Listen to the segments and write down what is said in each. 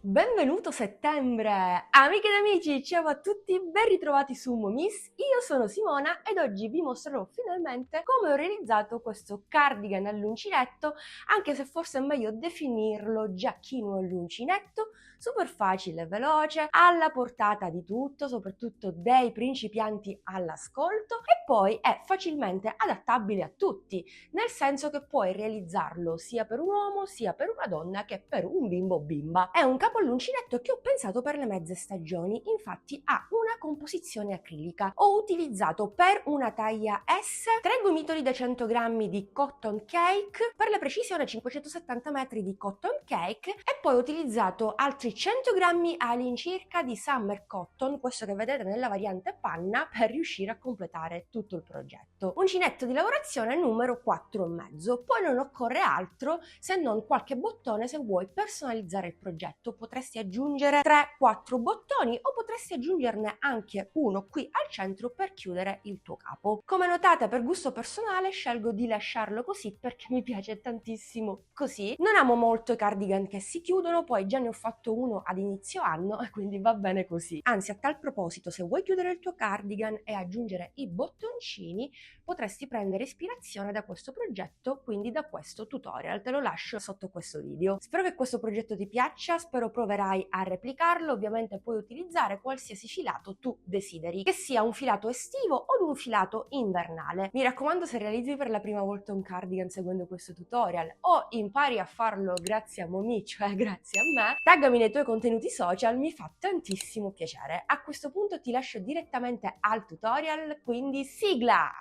Benvenuto settembre! Amiche ed amici, ciao a tutti, ben ritrovati su Momis. Io sono Simona ed oggi vi mostrerò finalmente come ho realizzato questo cardigan all'uncinetto, anche se forse è meglio definirlo giacchino all'uncinetto, super facile e veloce, alla portata di tutto, soprattutto dei principianti all'ascolto, e poi è facilmente adattabile a tutti, nel senso che puoi realizzarlo sia per un uomo, sia per una donna che per un bimbo o bimba. È un capo all'uncinetto che ho pensato per le mezze stagioni, infatti ha una composizione acrilica. Ho utilizzato per una taglia S 3 gomitoli da 100 grammi di cotton cake, per la precisione 570 metri di cotton cake, e poi ho utilizzato altri 100 grammi all'incirca di summer cotton, questo che vedete nella variante panna, per riuscire a completare tutto il progetto. Uncinetto di lavorazione numero 4,5. Poi non occorre altro se non qualche bottone se vuoi personalizzare il progetto. Potresti aggiungere 3-4 bottoni o potresti aggiungerne anche uno qui al centro per chiudere il tuo capo. Come notate, per gusto personale scelgo di lasciarlo così perché mi piace tantissimo così. Non amo molto i cardigan che si chiudono, poi già ne ho fatto uno ad inizio anno e quindi va bene così. Anzi, a tal proposito, se vuoi chiudere il tuo cardigan e aggiungere i bottoncini, potresti prendere ispirazione da questo progetto, quindi da questo tutorial. Te lo lascio sotto questo video. Spero che questo progetto ti piaccia, spero proverai a replicarlo. Ovviamente puoi utilizzare qualsiasi filato tu desideri, che sia un filato estivo o un filato invernale. Mi raccomando, se realizzi per la prima volta un cardigan seguendo questo tutorial o impari a farlo grazie a Momi, cioè grazie a me, taggami nei tuoi contenuti social, mi fa tantissimo piacere. A questo punto ti lascio direttamente al tutorial, quindi sigla!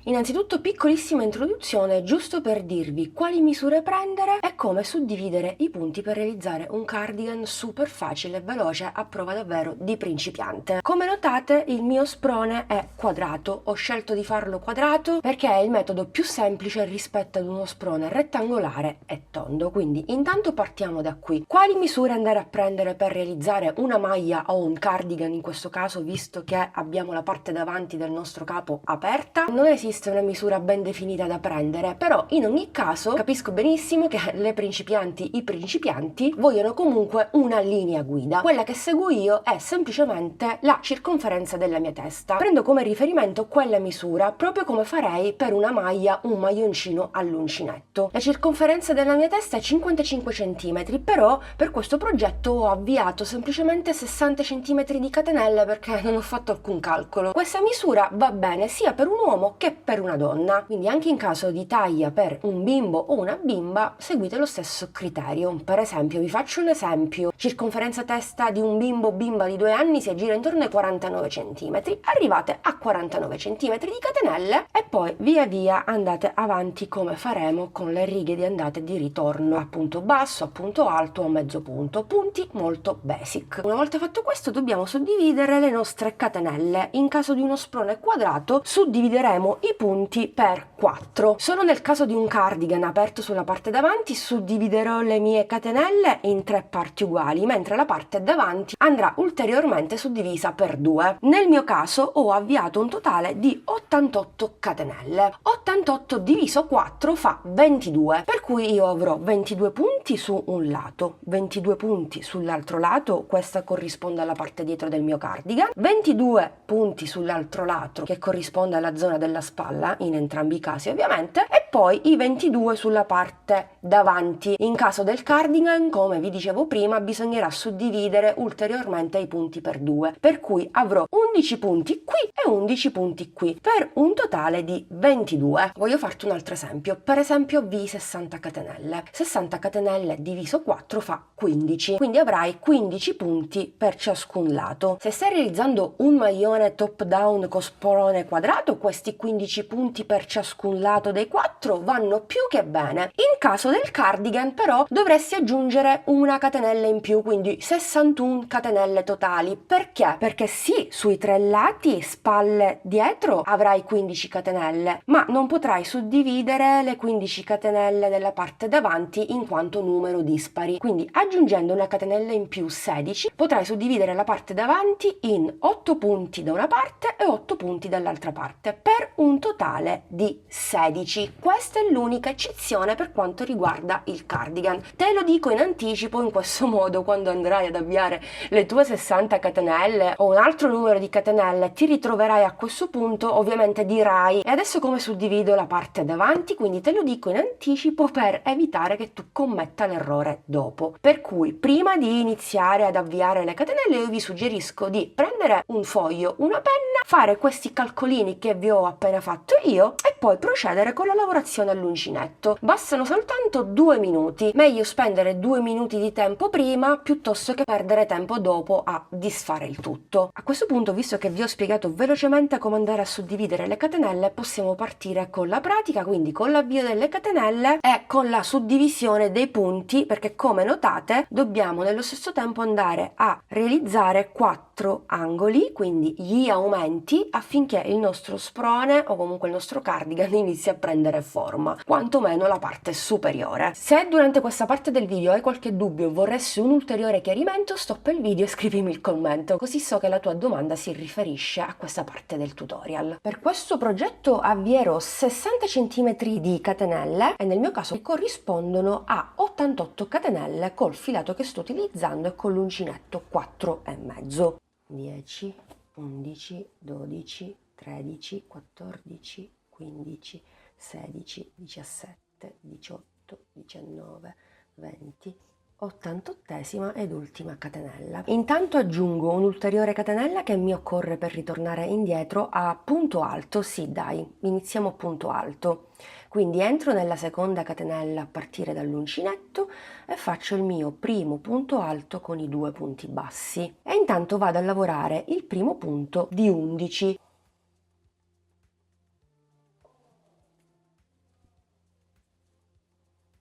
Innanzitutto piccolissima introduzione giusto per dirvi quali misure prendere e come suddividere i punti per realizzare un cardigan super facile e veloce a prova davvero di principiante. Come notate, il mio sprone è quadrato. Ho scelto di farlo quadrato perché è il metodo più semplice rispetto ad uno sprone rettangolare e tondo. Quindi intanto partiamo da qui. Quali misure andare a prendere per realizzare una maglia o un cardigan in questo caso, visto che abbiamo la parte davanti del nostro capo aperta? Non esiste una misura ben definita da prendere, però in ogni caso capisco benissimo che i principianti vogliono comunque una linea guida. Quella che seguo io è semplicemente la circonferenza della mia testa. Prendo come riferimento quella misura proprio come farei per una maglia, un maglioncino all'uncinetto. La circonferenza della mia testa è 55 cm, però per questo progetto ho avviato semplicemente 60 cm di catenelle perché non ho fatto alcun calcolo. Questa misura va bene sia per un uomo che per una donna, quindi anche in caso di taglia per un bimbo o una bimba seguite lo stesso criterio. Per esempio, vi faccio un esempio: circonferenza testa di un bimbo o bimba di 2 anni si aggira intorno ai 49 cm, arrivate a 49 cm di catenelle e poi via via andate avanti come faremo con le righe di andata e di ritorno, a punto basso, a punto alto o a mezzo punto, punti molto basic. Una volta fatto questo dobbiamo suddividere le nostre catenelle. In caso di uno sprone quadrato suddivideremo i punti per 4. Solo nel caso di un cardigan aperto sulla parte davanti suddividerò le mie catenelle in 3 parti uguali, mentre la parte davanti andrà ulteriormente suddivisa per 2. Nel mio caso ho avviato un totale di 88 catenelle. 88 diviso 4 fa 22, per cui io avrò 22 punti su un lato, 22 punti sull'altro lato, questa corrisponde alla parte dietro del mio cardigan, 22 punti sull'altro lato che corrisponde alla zona della spalla, in entrambi i casi ovviamente, e poi i 22 sulla parte davanti. In caso del cardigan, come vi dicevo prima, bisognerà suddividere ulteriormente i punti per 2, per cui avrò 11 punti qui e 11 punti qui, per un totale di 22. Voglio farti un altro esempio, per esempio V60 catenelle. 60 catenelle diviso 4 fa 15, quindi avrai 15 punti per ciascun lato. Se stai realizzando un maglione top down con sprone quadrato, questi 15 punti per ciascun lato dei 4 4 vanno più che bene. In caso del cardigan però dovresti aggiungere una catenella in più, quindi 61 catenelle totali. Perché? Perché sì, sui 3 lati, spalle, dietro avrai 15 catenelle, ma non potrai suddividere le 15 catenelle della parte davanti in quanto numero dispari. Quindi aggiungendo una catenella in più, 16, potrai suddividere la parte davanti in 8 punti da una parte e 8 punti dall'altra parte, per un totale di 16. Questa è l'unica eccezione per quanto riguarda il cardigan. Te lo dico in anticipo, in questo modo quando andrai ad avviare le tue 60 catenelle o un altro numero di catenelle ti ritroverai a questo punto, ovviamente dirai: e adesso come suddivido la parte davanti? Quindi te lo dico in anticipo per evitare che tu commetta l'errore dopo. Per cui prima di iniziare ad avviare le catenelle io vi suggerisco di prendere un foglio, una penna, fare questi calcolini che vi ho appena fatto io e poi procedere con la lavorazione all'uncinetto. Bastano soltanto 2 minuti, meglio spendere 2 minuti di tempo prima piuttosto che perdere tempo dopo a disfare il tutto. A questo punto, visto che vi ho spiegato velocemente come andare a suddividere le catenelle, possiamo partire con la pratica, quindi con l'avvio delle catenelle e con la suddivisione dei punti, perché come notate dobbiamo nello stesso tempo andare a realizzare 4 angoli, quindi gli aumenti, affinché il nostro sprone o comunque il nostro cardigan inizi a prendere forma, quantomeno la parte superiore. Se durante questa parte del video hai qualche dubbio o vorresti un ulteriore chiarimento, stoppa il video e scrivimi il commento, così so che la tua domanda si riferisce a questa parte del tutorial. Per questo progetto avvierò 60 cm di catenelle e nel mio caso corrispondono a 88 catenelle col filato che sto utilizzando e con l'uncinetto 4,5. 10, 11, 12, 13, 14, 15, 16, 17, 18, 19, 20, 88esima ed ultima catenella. Intanto aggiungo un'ulteriore catenella che mi occorre per ritornare indietro a punto alto. Sì, dai, iniziamo a punto alto. Quindi entro nella seconda catenella a partire dall'uncinetto e faccio il mio primo punto alto con i 2 punti bassi. E intanto vado a lavorare il primo punto di 11.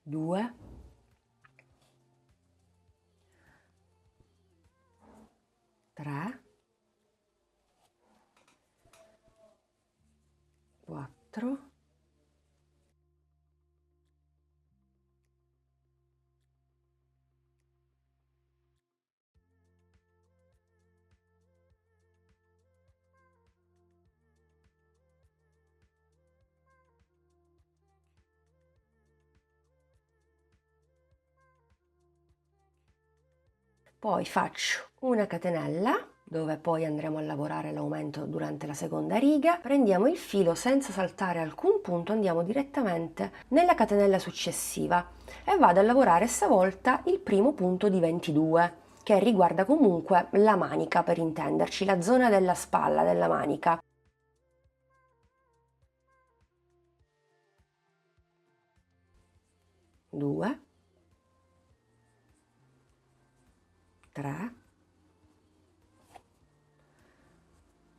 2, 3, 4, 'Poi faccio una catenella, dove poi andremo a lavorare l'aumento durante la seconda riga, prendiamo il filo senza saltare alcun punto, andiamo direttamente nella catenella successiva e vado a lavorare stavolta il primo punto di 22, che riguarda comunque la manica, per intenderci, la zona della spalla della manica. 2, 3,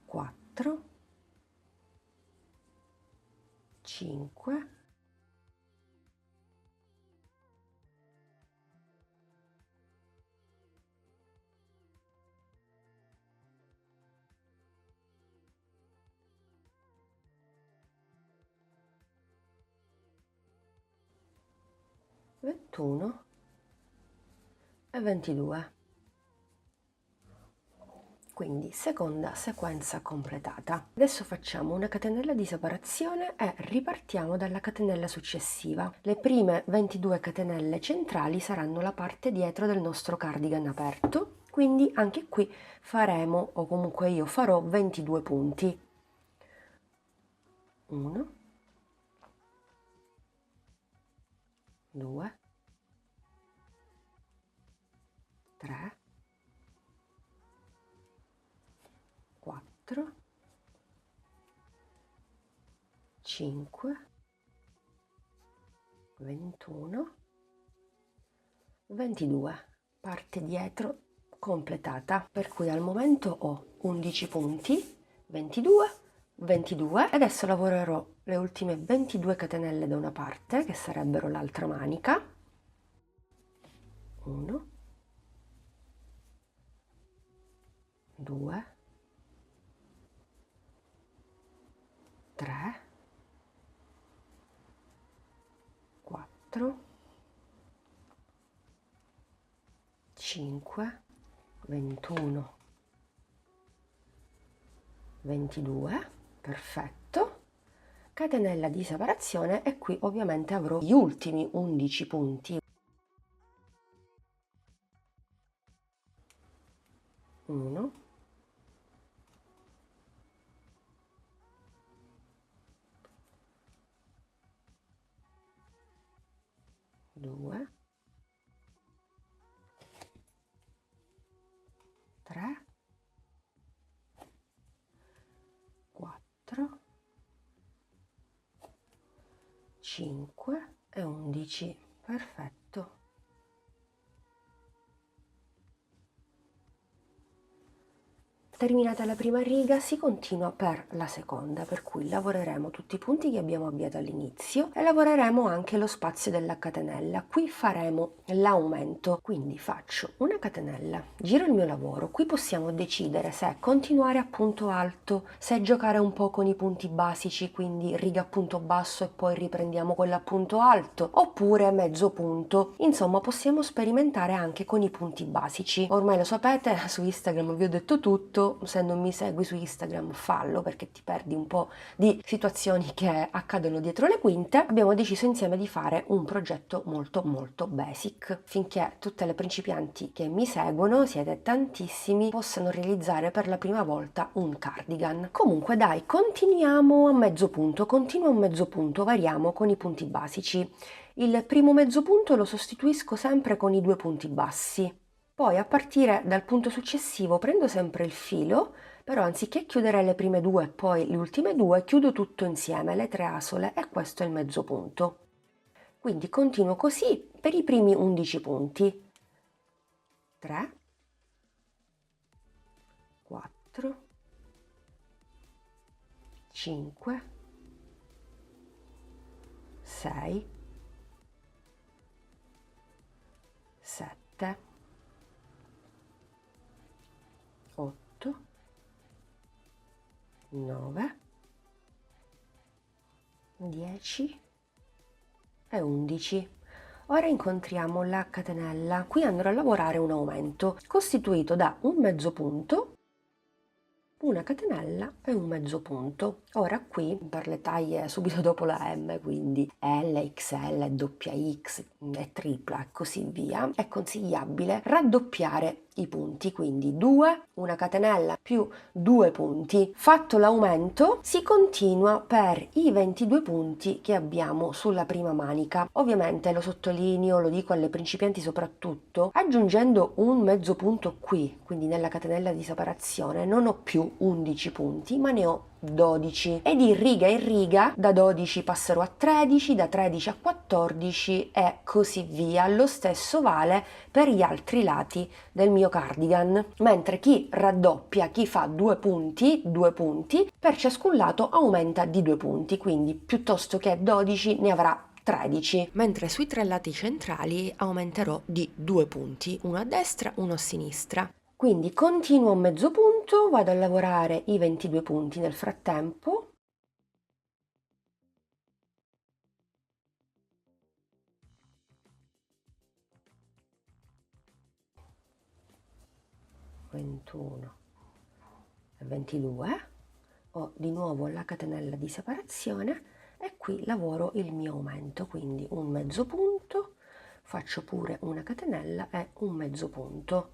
4, 5, 21 e 22. Quindi seconda sequenza completata. Adesso facciamo una catenella di separazione e ripartiamo dalla catenella successiva. Le prime 22 catenelle centrali saranno la parte dietro del nostro cardigan aperto, quindi anche qui faremo, o comunque io farò, 22 punti. 1, 2, 3, 4, 5, 21, 22, parte dietro completata, per cui al momento ho 11 punti, 22, 22. Adesso lavorerò le ultime 22 catenelle da una parte, che sarebbero l'altra manica. 1, 2, 3, 4, 5, 21, 22, perfetto, catenella di separazione e qui ovviamente avrò gli ultimi 11 punti. 1, 2, 3, 4, 5 e 11, perfetto. Terminata la prima riga si continua per la seconda, per cui lavoreremo tutti i punti che abbiamo avviato all'inizio e lavoreremo anche lo spazio della catenella. Qui faremo l'aumento, quindi faccio una catenella, giro il mio lavoro. Qui possiamo decidere se continuare a punto alto, se giocare un po' con i punti basici, quindi riga a punto basso e poi riprendiamo quella a punto alto, oppure mezzo punto. Insomma, possiamo sperimentare anche con i punti basici. Ormai lo sapete, su Instagram vi ho detto tutto. Se non mi segui su Instagram fallo, perché ti perdi un po' di situazioni che accadono dietro le quinte. Abbiamo deciso insieme di fare un progetto molto basic, finché tutte le principianti che mi seguono, siete tantissimi, possano realizzare per la prima volta un cardigan. Comunque dai, continuiamo a mezzo punto, continuo a mezzo punto, variamo con i punti basici. Il primo mezzo punto lo sostituisco sempre con i 2 punti bassi. Poi a partire dal punto successivo prendo sempre il filo, però anziché chiudere le prime 2 e poi le ultime 2, chiudo tutto insieme, le 3 asole, e questo è il mezzo punto. Quindi continuo così per i primi 11 punti. 3, 4, 5, 6, 7, 8, 9, 10 e 11. Ora incontriamo la catenella. Qui andrò a lavorare un aumento costituito da un mezzo punto, una catenella e un mezzo punto. Ora qui per le taglie subito dopo la M, quindi L, XL, doppia X e tripla e così via, è consigliabile raddoppiare i punti, quindi 2, una catenella più 2 punti. Fatto l'aumento si continua per i 22 punti che abbiamo sulla prima manica. Ovviamente lo sottolineo, lo dico alle principianti soprattutto, aggiungendo un mezzo punto qui, quindi nella catenella di separazione, non ho più 11 punti ma ne ho 12, e di riga in riga da 12 passerò a 13, da 13 a 14 e così via. Lo stesso vale per gli altri lati del mio cardigan, mentre chi raddoppia, chi fa 2 punti, per ciascun lato aumenta di 2 punti, quindi piuttosto che 12 ne avrà 13, mentre sui 3 lati centrali aumenterò di 2 punti, uno a destra, uno a sinistra. Quindi continuo a mezzo punto, vado a lavorare i 22 punti nel frattempo. Ventuno e 22, ho di nuovo la catenella di separazione e qui lavoro il mio aumento, quindi un mezzo punto, faccio pure una catenella e un mezzo punto.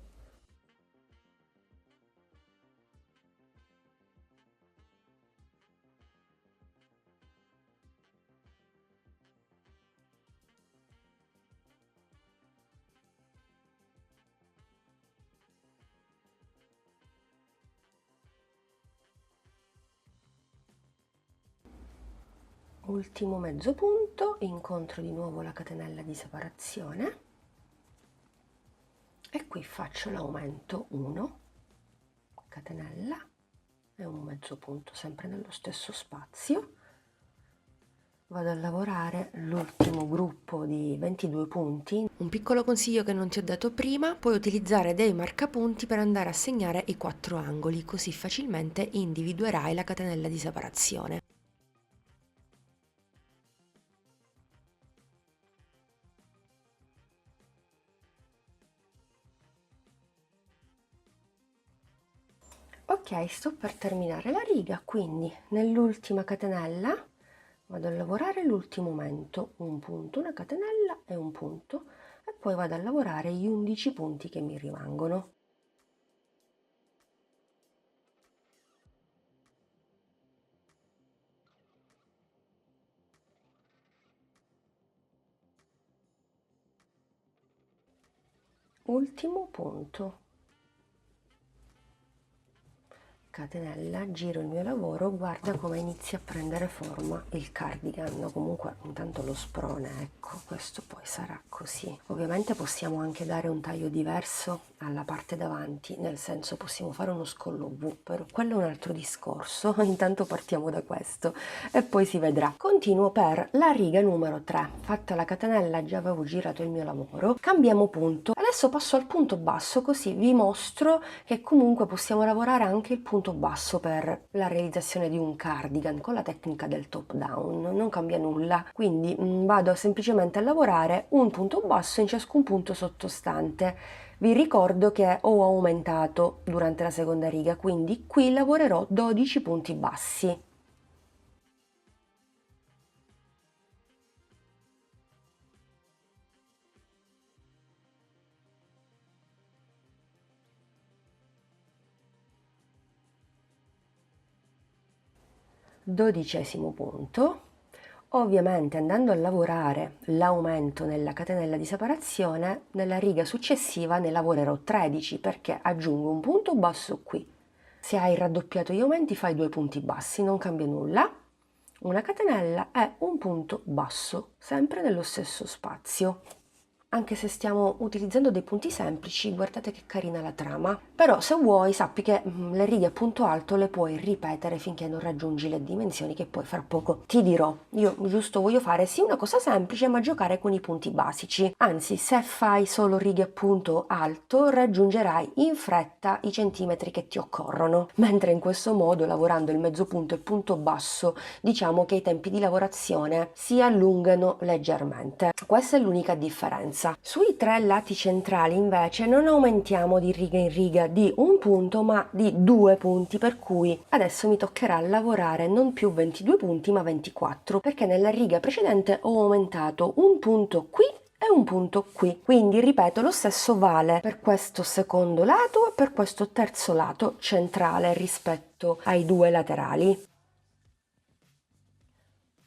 Ultimo mezzo punto, incontro di nuovo la catenella di separazione e qui faccio l'aumento 1, catenella e un mezzo punto sempre nello stesso spazio. Vado a lavorare l'ultimo gruppo di 22 punti. Un piccolo consiglio che non ti ho dato prima: puoi utilizzare dei marcapunti per andare a segnare i 4 angoli, così facilmente individuerai la catenella di separazione. Ok, sto per terminare la riga, quindi nell'ultima catenella vado a lavorare l'ultimo aumento, un punto, una catenella e un punto, e poi vado a lavorare gli 11 punti che mi rimangono. Ultimo punto, catenella, giro il mio lavoro, guarda come inizia a prendere forma il cardigan, comunque intanto lo sprone, ecco, questo poi sarà così. Ovviamente possiamo anche dare un taglio diverso alla parte davanti, nel senso possiamo fare uno scollo V, però quello è un altro discorso. Intanto partiamo da questo e poi si vedrà. Continuo per la riga numero 3, fatta la catenella già avevo girato il mio lavoro, cambiamo punto. Adesso passo al punto basso, così vi mostro che comunque possiamo lavorare anche il punto basso per la realizzazione di un cardigan con la tecnica del top down, non cambia nulla. Quindi vado semplicemente a lavorare un punto basso in ciascun punto sottostante. Vi ricordo che ho aumentato durante la seconda riga, quindi qui lavorerò 12 punti bassi. Dodicesimo punto. Ovviamente andando a lavorare l'aumento nella catenella di separazione, nella riga successiva ne lavorerò 13 perché aggiungo un punto basso qui. Se hai raddoppiato gli aumenti fai 2 punti bassi, non cambia nulla. Una catenella e un punto basso, sempre nello stesso spazio. Anche se stiamo utilizzando dei punti semplici, guardate che carina la trama. Però se vuoi sappi che le righe a punto alto le puoi ripetere finché non raggiungi le dimensioni che poi fra poco ti dirò. Io giusto voglio fare sì una cosa semplice ma giocare con i punti basici. Anzi, se fai solo righe a punto alto raggiungerai in fretta i centimetri che ti occorrono. Mentre in questo modo, lavorando il mezzo punto e il punto basso, diciamo che i tempi di lavorazione si allungano leggermente. Questa è l'unica differenza. Sui 3 lati centrali invece non aumentiamo di riga in riga di un punto ma di 2 punti, per cui adesso mi toccherà lavorare non più 22 punti ma 24, perché nella riga precedente ho aumentato un punto qui e un punto qui. Quindi ripeto, lo stesso vale per questo secondo lato e per questo terzo lato centrale rispetto ai 2 laterali.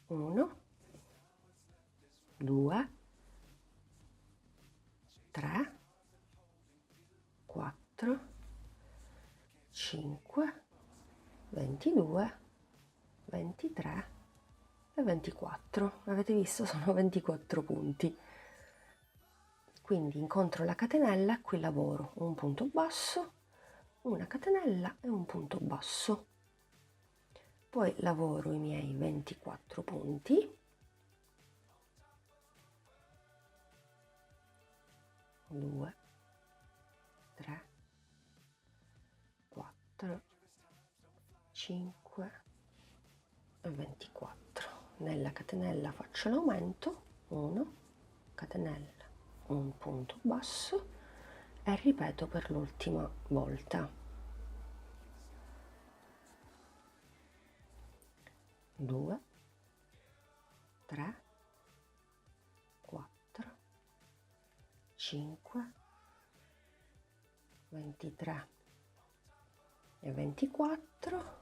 1, 2, 3, 4, 5, 22, 23 e 24. Avete visto? Sono 24 punti. Quindi incontro la catenella, qui lavoro un punto basso, una catenella e un punto basso. Poi lavoro i miei 24 punti. 2, 3, 4, 5 e 24. Nella catenella faccio l'aumento, 1, catenella, un punto basso e ripeto per l'ultima volta. 2, 3, 4, 5, 23 e 24,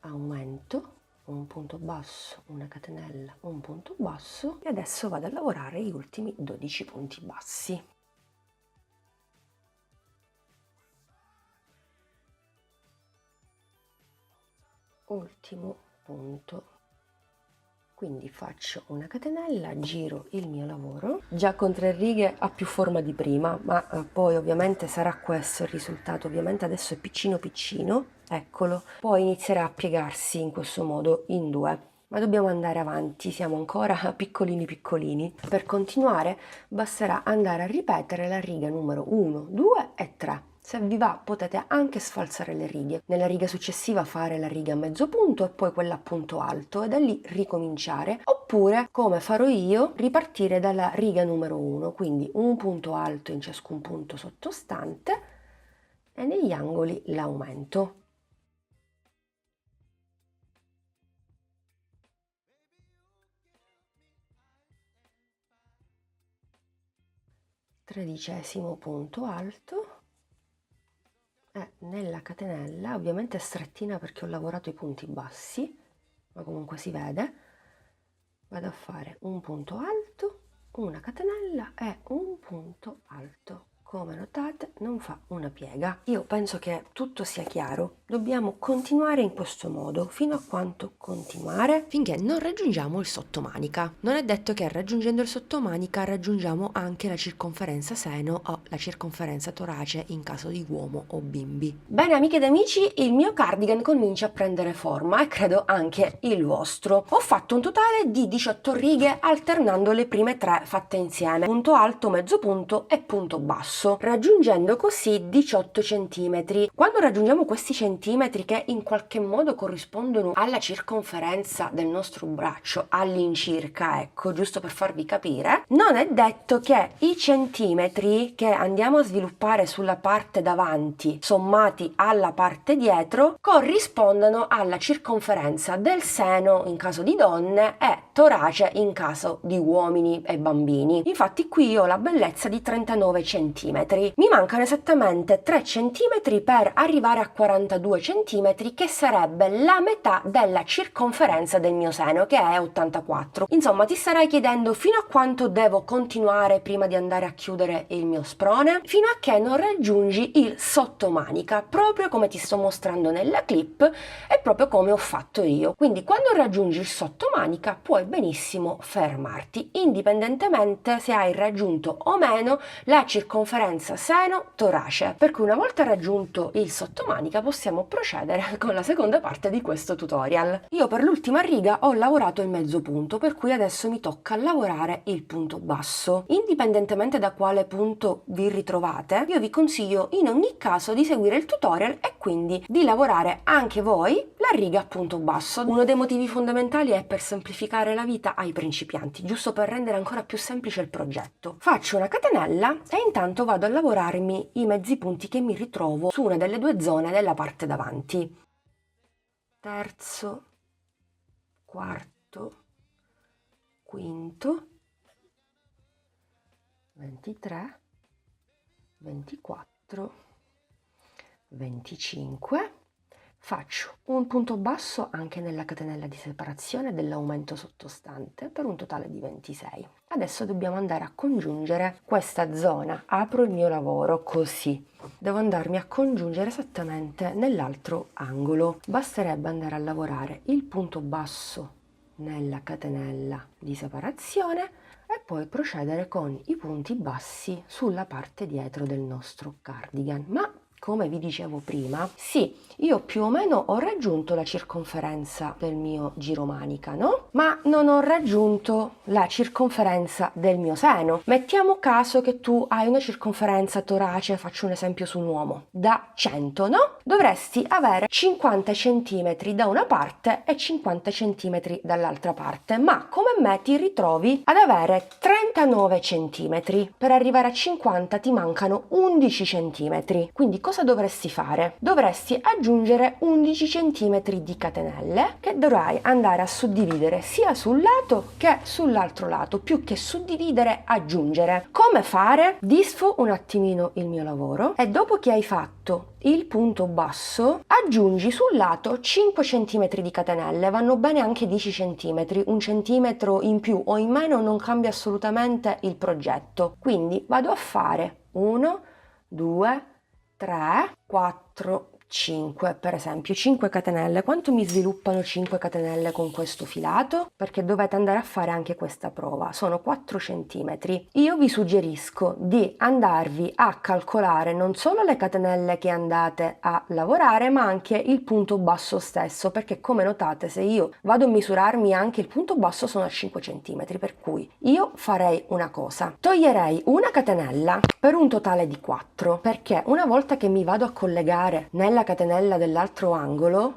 aumento, un punto basso, una catenella, un punto basso, e adesso vado a lavorare gli ultimi 12 punti bassi. Ultimo punto Quindi faccio una catenella, giro il mio lavoro, già con 3 righe ha più forma di prima, ma poi ovviamente sarà questo il risultato. Ovviamente adesso è piccino piccino, eccolo, poi inizierà a piegarsi in questo modo in 2. Ma dobbiamo andare avanti, siamo ancora piccolini piccolini. Per continuare basterà andare a ripetere la riga numero 1, 2 e 3. Se vi va potete anche sfalsare le righe, nella riga successiva fare la riga a mezzo punto e poi quella a punto alto e da lì ricominciare, oppure come farò io ripartire dalla riga numero 1, quindi un punto alto in ciascun punto sottostante e negli angoli l'aumento. Tredicesimo punto alto. Nella catenella, ovviamente è strettina perché ho lavorato i punti bassi, ma comunque si vede, vado a fare un punto alto, una catenella e un punto alto. Come notate non fa una piega. Io penso che tutto sia chiaro. Dobbiamo continuare in questo modo. Fino a quanto continuare? Finché non raggiungiamo il sottomanica. Non è detto che raggiungendo il sottomanica raggiungiamo anche la circonferenza seno o la circonferenza torace in caso di uomo o bimbi. Bene amiche ed amici, il mio cardigan comincia a prendere forma e credo anche il vostro. Ho fatto un totale di 18 righe alternando le prime 3 fatte insieme. Punto alto, mezzo punto e punto basso, raggiungendo così 18 cm. Quando raggiungiamo questi centimetri che in qualche modo corrispondono alla circonferenza del nostro braccio all'incirca, ecco, giusto per farvi capire, non è detto che i centimetri che andiamo a sviluppare sulla parte davanti sommati alla parte dietro corrispondano alla circonferenza del seno in caso di donne e torace in caso di uomini e bambini. Infatti qui ho la bellezza di 39 cm. Mi mancano esattamente 3 cm per arrivare a 42 cm, che sarebbe la metà della circonferenza del mio seno, che è 84. Insomma, ti starai chiedendo fino a quanto devo continuare prima di andare a chiudere il mio sprone? Fino a che non raggiungi il sottomanica, proprio come ti sto mostrando nella clip e proprio come ho fatto io. Quindi quando raggiungi il sottomanica puoi benissimo fermarti, indipendentemente se hai raggiunto o meno la circonferenza seno-torace. Per cui una volta raggiunto il sottomanica possiamo procedere con la seconda parte di questo tutorial. Io per l'ultima riga ho lavorato il mezzo punto, per cui adesso mi tocca lavorare il punto basso. Indipendentemente da quale punto vi ritrovate, io vi consiglio in ogni caso di seguire il tutorial e quindi di lavorare anche voi la riga a punto basso. Uno dei motivi fondamentali è per semplificare la vita ai principianti, giusto per rendere ancora più semplice il progetto. Faccio una catenella e intanto vado a lavorarmi i mezzi punti che mi ritrovo su una delle 2 zone della parte davanti. Terzo, quarto, quinto, 23, 24, 25. Faccio un punto basso anche nella catenella di separazione dell'aumento sottostante per un totale di 26. Adesso dobbiamo andare a congiungere questa zona. Apro il mio lavoro così. Devo andarmi a congiungere esattamente nell'altro angolo. Basterebbe andare a lavorare il punto basso nella catenella di separazione e poi procedere con i punti bassi sulla parte dietro del nostro cardigan. Ma come vi dicevo prima, sì, io più o meno ho raggiunto la circonferenza del mio giromanica, no? Ma non ho raggiunto la circonferenza del mio seno. Mettiamo caso che tu hai una circonferenza torace, faccio un esempio su un uomo, da 100, no? Dovresti avere 50 cm da una parte e 50 cm dall'altra parte, ma come me ti ritrovi ad avere 39 cm. Per arrivare a 50 ti mancano 11 cm. Quindi cosa dovresti fare? Dovresti aggiungere 11 cm di catenelle che dovrai andare a suddividere sia sul lato che sull'altro lato, più che suddividere, aggiungere. Come fare? Disfo un attimino il mio lavoro e dopo che hai fatto il punto basso aggiungi sul lato 5 cm di catenelle, vanno bene anche 10 cm, un centimetro in più o in meno non cambia assolutamente il progetto. Quindi vado a fare 1, 2, 3, 4, 5, per esempio 5 catenelle. Quanto mi sviluppano 5 catenelle con questo filato? Perché dovete andare a fare anche questa prova, sono 4 centimetri. Io vi suggerisco di andarvi a calcolare non solo le catenelle che andate a lavorare, ma anche il punto basso stesso, perché come notate, se io vado a misurarmi anche il punto basso sono a 5 centimetri, per cui io farei una cosa: toglierei una catenella per un totale di 4, perché una volta che mi vado a collegare nella catenella dell'altro angolo,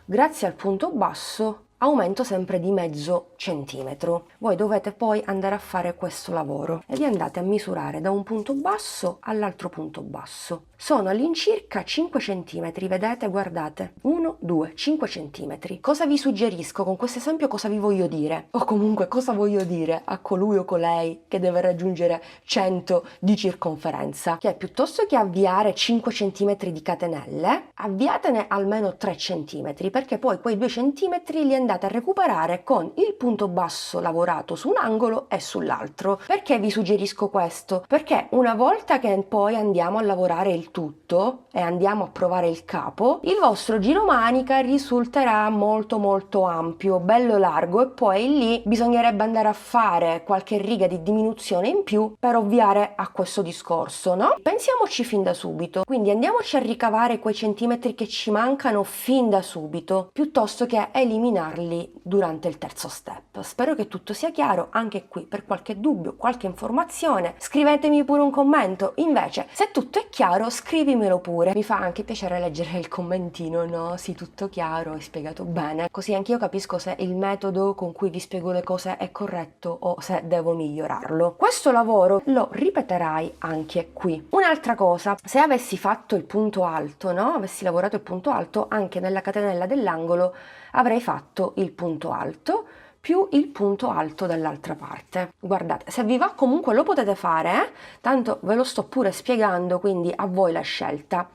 grazie al punto basso aumento sempre di mezzo centimetro. Voi dovete poi andare a fare questo lavoro e vi andate a misurare da un punto basso all'altro punto basso. Sono all'incirca 5 centimetri, vedete, guardate, 1, 2, 5 centimetri. Cosa vi suggerisco con questo esempio? Cosa vi voglio dire? O comunque cosa voglio dire a colui o colei che deve raggiungere 100 di circonferenza? Che piuttosto che avviare 5 centimetri di catenelle, avviatene almeno 3 centimetri, perché poi quei 2 centimetri li andate a recuperare con il punto basso lavorato su un angolo e sull'altro. Perché vi suggerisco questo? Perché una volta che poi andiamo a lavorare il tutto e andiamo a provare il capo, il vostro giromanica risulterà molto molto ampio, bello largo, e poi lì bisognerebbe andare a fare qualche riga di diminuzione in più per ovviare a questo discorso, no? Pensiamoci fin da subito, quindi andiamoci a ricavare quei centimetri che ci mancano fin da subito, piuttosto che eliminarli durante il terzo step. Spero che tutto sia chiaro. Anche qui, per qualche dubbio, qualche informazione, scrivetemi pure un commento. Invece, se tutto è chiaro, scrivimelo pure. Mi fa anche piacere leggere il commentino, no? Sì, tutto chiaro, hai spiegato bene. Così anch'io capisco se il metodo con cui vi spiego le cose è corretto o se devo migliorarlo. Questo lavoro lo ripeterai anche qui. Un'altra cosa, se avessi fatto il punto alto, no? Avessi lavorato il punto alto, anche nella catenella dell'angolo avrei fatto il punto alto più il punto alto dall'altra parte. Guardate, se vi va comunque lo potete fare, tanto ve lo sto pure spiegando, quindi a voi la scelta.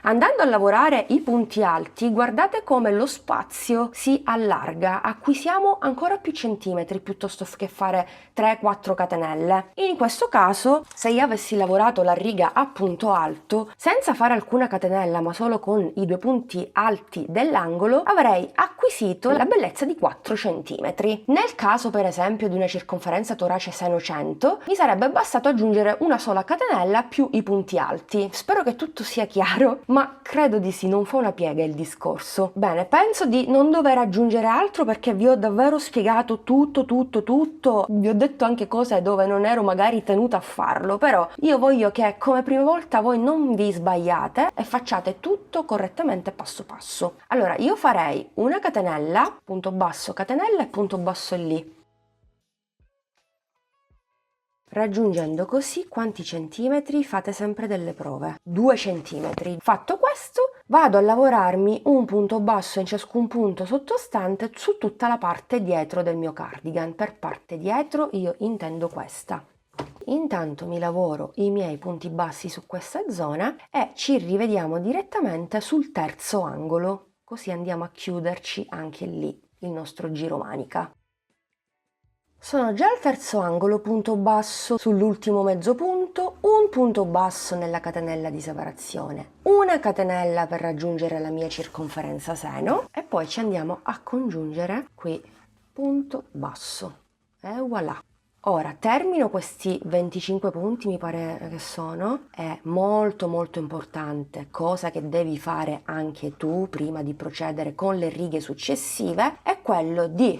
Andando a lavorare i punti alti, guardate come lo spazio si allarga, acquisiamo ancora più centimetri piuttosto che fare 3-4 catenelle. In questo caso, se io avessi lavorato la riga a punto alto, senza fare alcuna catenella ma solo con i 2 punti alti dell'angolo, avrei acquisito la bellezza di 4 centimetri. Nel caso per esempio di una circonferenza torace seno 100, mi sarebbe bastato aggiungere una sola catenella più i punti alti. Spero che tutto sia chiaro, ma credo di sì, non fa una piega il discorso. Bene, penso di non dover aggiungere altro perché vi ho davvero spiegato tutto. Vi ho detto anche cose dove non ero magari tenuta a farlo, però io voglio che come prima volta voi non vi sbagliate e facciate tutto correttamente passo passo. Allora, io farei una catenella, punto basso, catenella e punto basso lì. Raggiungendo così quanti centimetri? Fate sempre delle prove. 2 centimetri. Fatto questo, vado a lavorarmi un punto basso in ciascun punto sottostante su tutta la parte dietro del mio cardigan. Per parte dietro io intendo questa. Intanto mi lavoro i miei punti bassi su questa zona e ci rivediamo direttamente sul terzo angolo, così andiamo a chiuderci anche lì il nostro giromanica. Sono già al terzo angolo, punto basso sull'ultimo mezzo punto, un punto basso nella catenella di separazione, una catenella per raggiungere la mia circonferenza seno e poi ci andiamo a congiungere qui, punto basso, e voilà. Ora termino questi 25 punti, mi pare che sono, è molto importante, cosa che devi fare anche tu prima di procedere con le righe successive, è quello di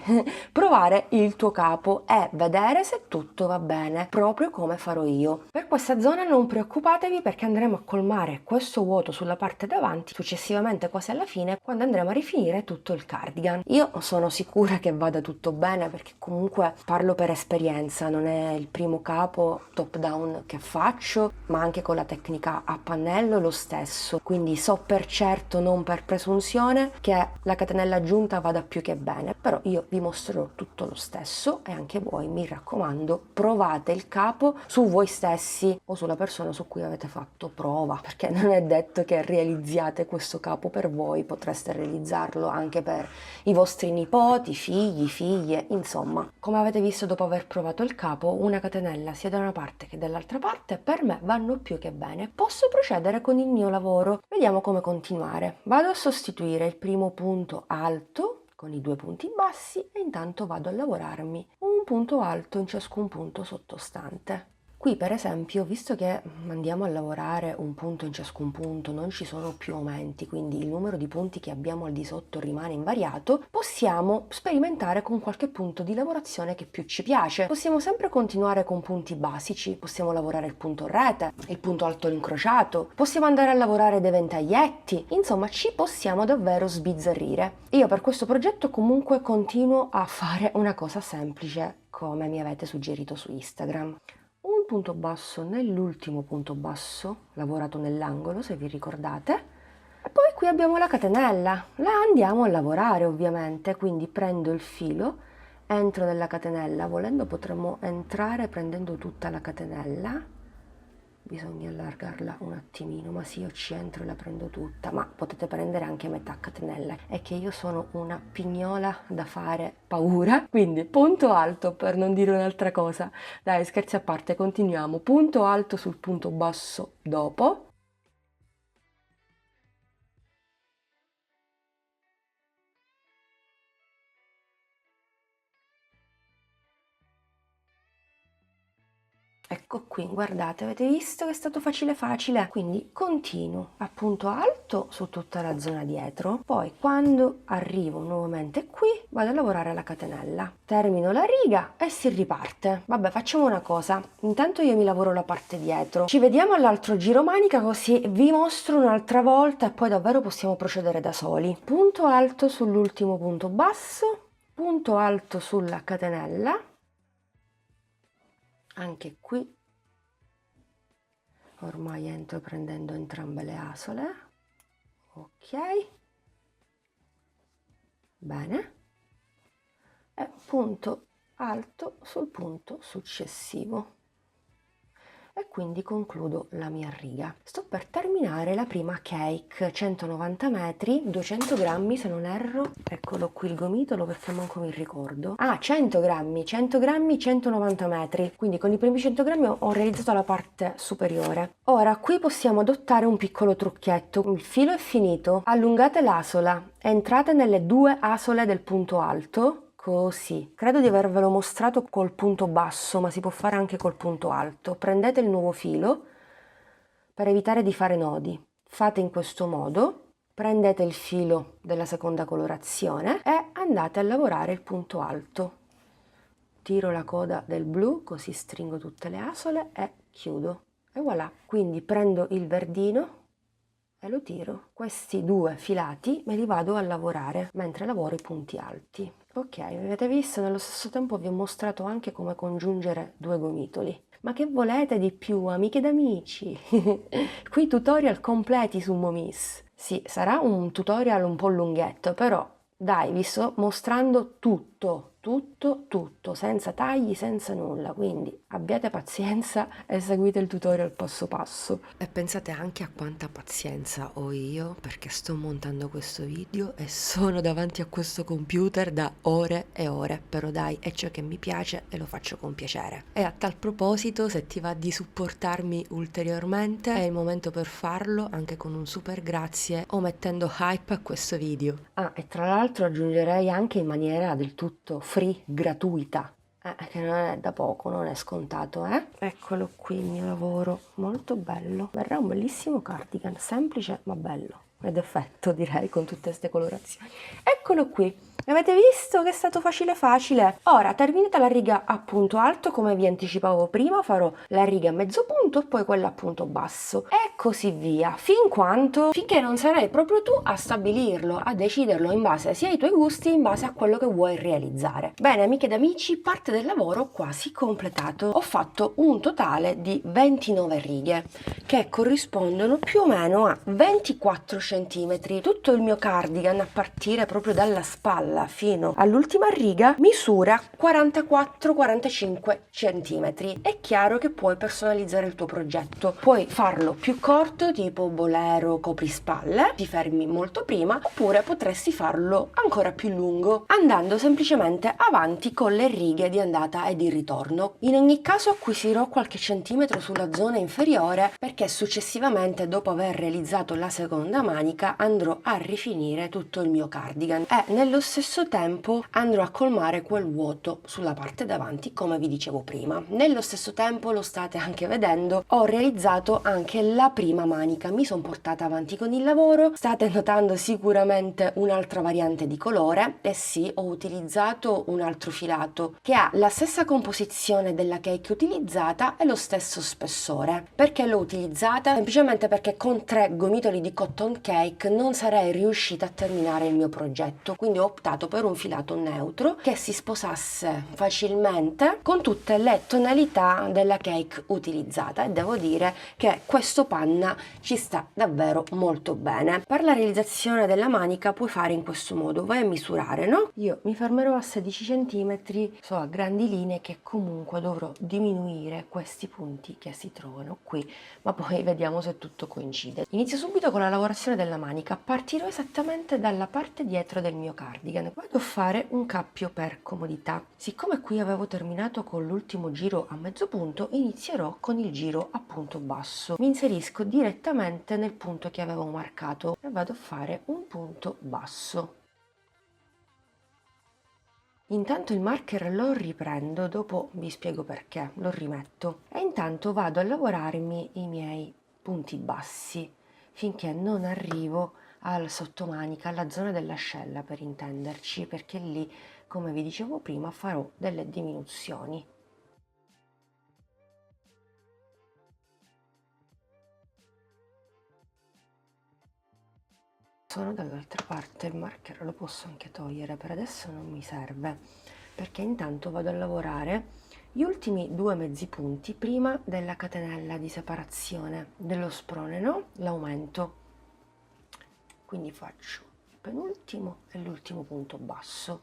provare il tuo capo e vedere se tutto va bene, proprio come farò io. Per questa zona non preoccupatevi perché andremo a colmare questo vuoto sulla parte davanti, successivamente quasi alla fine, quando andremo a rifinire tutto il cardigan. Io sono sicura che vada tutto bene perché comunque parlo per esperienza. Non è il primo capo top down che faccio, ma anche con la tecnica a pannello lo stesso, quindi so per certo, non per presunzione, che la catenella aggiunta vada più che bene, però io vi mostrerò tutto lo stesso e anche voi, mi raccomando, provate il capo su voi stessi o sulla persona su cui avete fatto prova, perché non è detto che realizziate questo capo per voi, potreste realizzarlo anche per i vostri nipoti, figli, figlie, insomma, come avete visto dopo aver provato lavorato il capo, una catenella sia da una parte che dall'altra parte per me vanno più che bene. Posso procedere con il mio lavoro. Vediamo come continuare. Vado a sostituire il primo punto alto con i 2 punti bassi e intanto vado a lavorarmi un punto alto in ciascun punto sottostante. Qui per esempio, visto che andiamo a lavorare un punto in ciascun punto, non ci sono più aumenti, quindi il numero di punti che abbiamo al di sotto rimane invariato, possiamo sperimentare con qualche punto di lavorazione che più ci piace. Possiamo sempre continuare con punti basici, possiamo lavorare il punto rete, il punto alto incrociato, possiamo andare a lavorare dei ventaglietti, insomma ci possiamo davvero sbizzarrire. Io per questo progetto comunque continuo a fare una cosa semplice, come mi avete suggerito su Instagram. Un punto basso nell'ultimo punto basso, lavorato nell'angolo se vi ricordate, e poi qui abbiamo la catenella, la andiamo a lavorare ovviamente, quindi prendo il filo, entro nella catenella, volendo potremmo entrare prendendo tutta la catenella, bisogna allargarla un attimino, ma sì, io ci entro e la prendo tutta, ma potete prendere anche metà catenella, è che io sono una pignola da fare paura, quindi punto alto per non dire un'altra cosa. Dai, scherzi a parte, continuiamo, punto alto sul punto basso dopo, ecco qui, guardate, avete visto che è stato facile facile? Quindi continuo a punto alto su tutta la zona dietro, poi quando arrivo nuovamente qui vado a lavorare alla catenella, termino la riga e si riparte. Vabbè, facciamo una cosa, intanto io mi lavoro la parte dietro, ci vediamo all'altro giro manica così vi mostro un'altra volta e poi davvero possiamo procedere da soli. Punto alto sull'ultimo punto basso, punto alto sulla catenella, anche qui ormai entro prendendo entrambe le asole, ok, bene, e punto alto sul punto successivo. E quindi concludo la mia riga. Sto per terminare la prima cake, 190 metri, 200 grammi se non erro, eccolo qui il gomitolo perché manco mi ricordo. 100 grammi, 190 metri, quindi con i primi 100 grammi ho realizzato la parte superiore. Ora qui possiamo adottare un piccolo trucchetto, il filo è finito, allungate l'asola, entrate nelle 2 asole del punto alto, così, credo di avervelo mostrato col punto basso, ma si può fare anche col punto alto. Prendete il nuovo filo per evitare di fare nodi. Fate in questo modo, prendete il filo della seconda colorazione e andate a lavorare il punto alto. Tiro la coda del blu, così stringo tutte le asole e chiudo. E voilà, quindi prendo il verdino e lo tiro. Questi 2 filati me li vado a lavorare mentre lavoro i punti alti. Ok, avete visto? Nello stesso tempo vi ho mostrato anche come congiungere 2 gomitoli. Ma che volete di più, amiche ed amici? Qui tutorial completi su Momiss. Sì, sarà un tutorial un po' lunghetto, però dai, vi sto mostrando tutto, senza tagli, senza nulla, quindi abbiate pazienza e seguite il tutorial passo passo. E pensate anche a quanta pazienza ho io, perché sto montando questo video e sono davanti a questo computer da ore e ore, però dai, è ciò che mi piace e lo faccio con piacere. E a tal proposito, se ti va di supportarmi ulteriormente, è il momento per farlo, anche con un super grazie o mettendo hype a questo video. E tra l'altro aggiungerei anche in maniera del tutto free, gratuita, che non è da poco, non è scontato, Eccolo qui il mio lavoro, molto bello, verrà un bellissimo cardigan, semplice ma bello, ed effetto direi con tutte queste colorazioni. Eccolo qui, avete visto che è stato facile facile? Ora terminata la riga a punto alto, come vi anticipavo prima, farò la riga a mezzo punto e poi quella a punto basso e così via, finché non sarai proprio tu a stabilirlo, a deciderlo in base sia ai tuoi gusti, in base a quello che vuoi realizzare. Bene amiche ed amici, parte del lavoro quasi completato. Ho fatto un totale di 29 righe che corrispondono più o meno a 24 centimetri. Tutto il mio cardigan, a partire proprio dalla spalla fino all'ultima riga, misura 44-45 centimetri. È chiaro che puoi personalizzare il tuo progetto, puoi farlo più corto, tipo bolero coprispalle, ti fermi molto prima, oppure potresti farlo ancora più lungo, andando semplicemente avanti con le righe di andata e di ritorno. In ogni caso acquisirò qualche centimetro sulla zona inferiore, perché successivamente, dopo aver realizzato la seconda manica, andrò a rifinire tutto il mio cardigan e nello stesso tempo andrò a colmare quel vuoto sulla parte davanti, come vi dicevo prima. Nello stesso tempo, lo state anche vedendo, ho realizzato anche la prima manica, mi sono portata avanti con il lavoro. State notando sicuramente un'altra variante di colore, e sì, ho utilizzato un altro filato che ha la stessa composizione della cake utilizzata e lo stesso spessore. Perché l'ho utilizzata? Semplicemente perché con 3 gomitoli di cotton cake non sarei riuscita a terminare il mio progetto, quindi ho optato per un filato neutro che si sposasse facilmente con tutte le tonalità della cake utilizzata, e devo dire che questo panna ci sta davvero molto bene. Per la realizzazione della manica puoi fare in questo modo: vai a misurare, no? Io mi fermerò a 16 cm, so a grandi linee che comunque dovrò diminuire questi punti che si trovano qui, ma poi vediamo se tutto coincide. Inizio subito con la lavorazione della manica. Partirò esattamente dalla parte dietro del mio cardigan. Vado a fare un cappio per comodità. Siccome qui avevo terminato con l'ultimo giro a mezzo punto, inizierò con il giro a punto basso. Mi inserisco direttamente nel punto che avevo marcato e vado a fare un punto basso. Intanto il marker lo riprendo, dopo vi spiego perché, lo rimetto, e intanto vado a lavorarmi i miei punti bassi finché non arrivo al sottomanica, alla zona dell'ascella per intenderci, perché lì, come vi dicevo prima, farò delle diminuzioni. Sono dall'altra parte, il marker lo posso anche togliere, per adesso non mi serve, perché intanto vado a lavorare gli ultimi 2 mezzi punti prima della catenella di separazione dello sprone, no? L'aumento. Quindi faccio il penultimo e l'ultimo punto basso.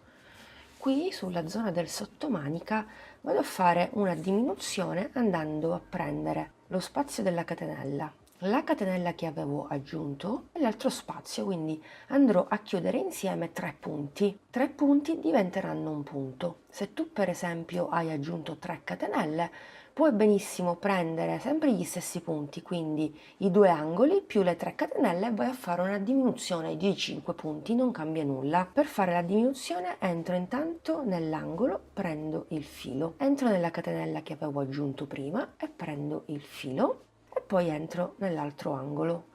Qui sulla zona del sottomanica vado a fare una diminuzione andando a prendere lo spazio della catenella, la catenella che avevo aggiunto e l'altro spazio, quindi andrò a chiudere insieme 3 punti. 3 punti diventeranno un punto. Se tu per esempio hai aggiunto 3 catenelle, puoi benissimo prendere sempre gli stessi punti, quindi i 2 angoli più le 3 catenelle, e vai a fare una diminuzione di 5 punti, non cambia nulla. Per fare la diminuzione entro intanto nell'angolo, prendo il filo, entro nella catenella che avevo aggiunto prima e prendo il filo, e poi entro nell'altro angolo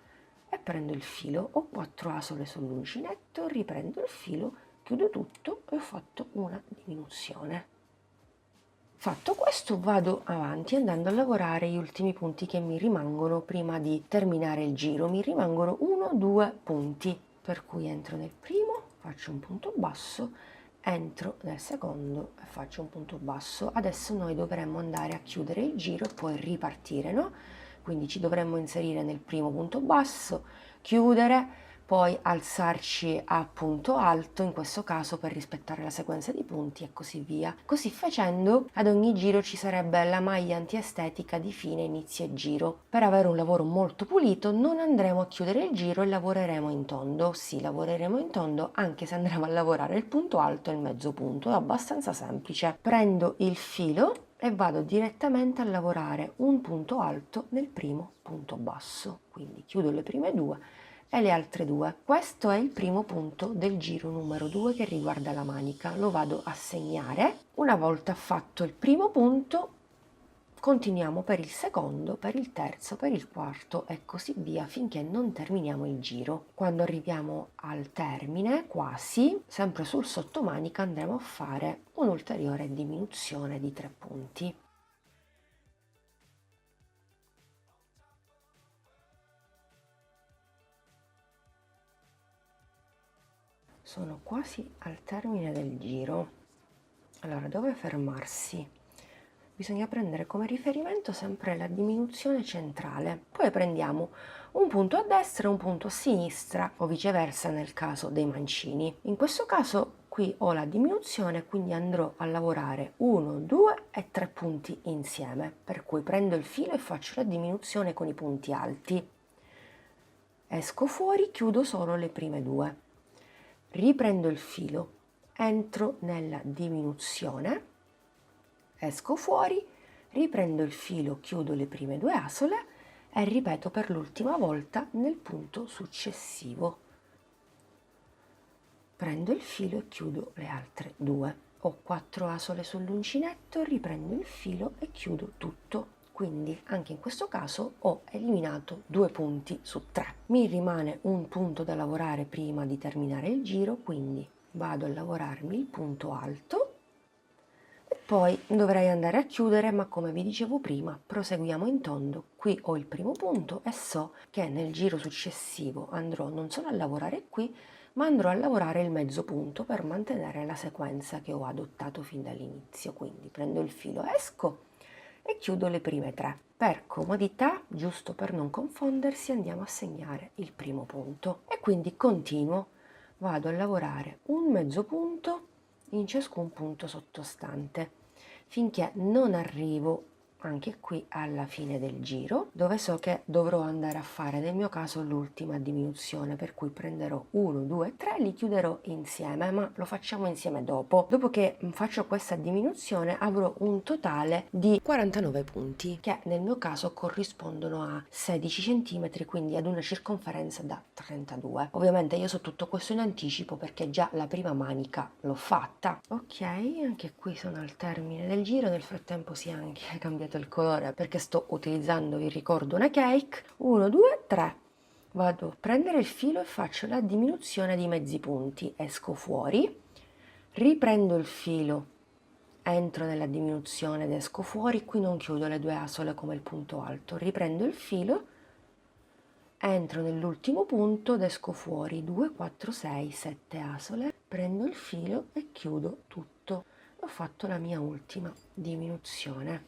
e prendo il filo. Ho 4 asole sull'uncinetto, riprendo il filo, chiudo tutto e ho fatto una diminuzione. Fatto questo, vado avanti andando a lavorare gli ultimi punti che mi rimangono prima di terminare il giro. Mi rimangono 1-2 punti, per cui entro nel primo, faccio un punto basso, entro nel secondo e faccio un punto basso. Adesso noi dovremmo andare a chiudere il giro e poi ripartire, no? Quindi ci dovremmo inserire nel primo punto basso, chiudere, poi alzarci a punto alto, in questo caso per rispettare la sequenza di punti, e così via. Così facendo, ad ogni giro ci sarebbe la maglia antiestetica di fine, inizio e giro. Per avere un lavoro molto pulito non andremo a chiudere il giro e lavoreremo in tondo. Sì, lavoreremo in tondo, anche se andremo a lavorare il punto alto e il mezzo punto. È abbastanza semplice. Prendo il filo e vado direttamente a lavorare un punto alto nel primo punto basso. Quindi chiudo le prime 2 e le altre 2. Questo è il primo punto del giro numero 2 che riguarda la manica. Lo vado a segnare. Una volta fatto il primo punto, continuiamo per il secondo, per il terzo, per il quarto e così via finché non terminiamo il giro. Quando arriviamo al termine, quasi, sempre sul sottomanica andremo a fare un'ulteriore diminuzione di 3 punti. Sono quasi al termine del giro. Allora, dove fermarsi? bisogna prendere come riferimento sempre la diminuzione centrale. Poi prendiamo un punto a destra e un punto a sinistra, o viceversa nel caso dei mancini. In questo caso qui ho la diminuzione, quindi andrò a lavorare 1, 2 e 3 punti insieme, per cui prendo il filo e faccio la diminuzione con i punti alti. Esco fuori, chiudo solo le prime due. Riprendo il filo, entro nella diminuzione, esco fuori, riprendo il filo, chiudo le prime due asole e ripeto per l'ultima volta nel punto successivo. Prendo il filo e chiudo le altre due. Ho 4 asole sull'uncinetto, riprendo il filo e chiudo tutto. Quindi anche in questo caso ho eliminato 2 punti su 3. Mi rimane un punto da lavorare prima di terminare il giro, quindi vado a lavorarmi il punto alto e poi dovrei andare a chiudere, ma come vi dicevo prima proseguiamo in tondo. Qui ho il primo punto e so che nel giro successivo andrò non solo a lavorare qui, ma andrò a lavorare il mezzo punto per mantenere la sequenza che ho adottato fin dall'inizio. Quindi prendo il filo, esco e chiudo le prime 3. Per comodità, giusto per non confondersi, andiamo a segnare il primo punto e quindi continuo, vado a lavorare un mezzo punto in ciascun punto sottostante finché non arrivo anche qui alla fine del giro, dove so che dovrò andare a fare nel mio caso l'ultima diminuzione, per cui prenderò 1, 2, 3, li chiuderò insieme, ma lo facciamo insieme dopo. Dopo che faccio questa diminuzione avrò un totale di 49 punti, che nel mio caso corrispondono a 16 cm, quindi ad una circonferenza da 32. Ovviamente io so tutto questo in anticipo perché già la prima manica l'ho fatta. Ok, anche qui sono al termine del giro, nel frattempo si è anche cambiato il colore perché sto utilizzando, vi ricordo, una cake. 1, 2, 3, vado a prendere il filo e faccio la diminuzione di mezzi punti, esco fuori, riprendo il filo, entro nella diminuzione ed esco fuori. Qui non chiudo le due asole come il punto alto, riprendo il filo, entro nell'ultimo punto ed esco fuori, 2, 4, 6, 7 asole, prendo il filo e chiudo tutto. Ho fatto la mia ultima diminuzione.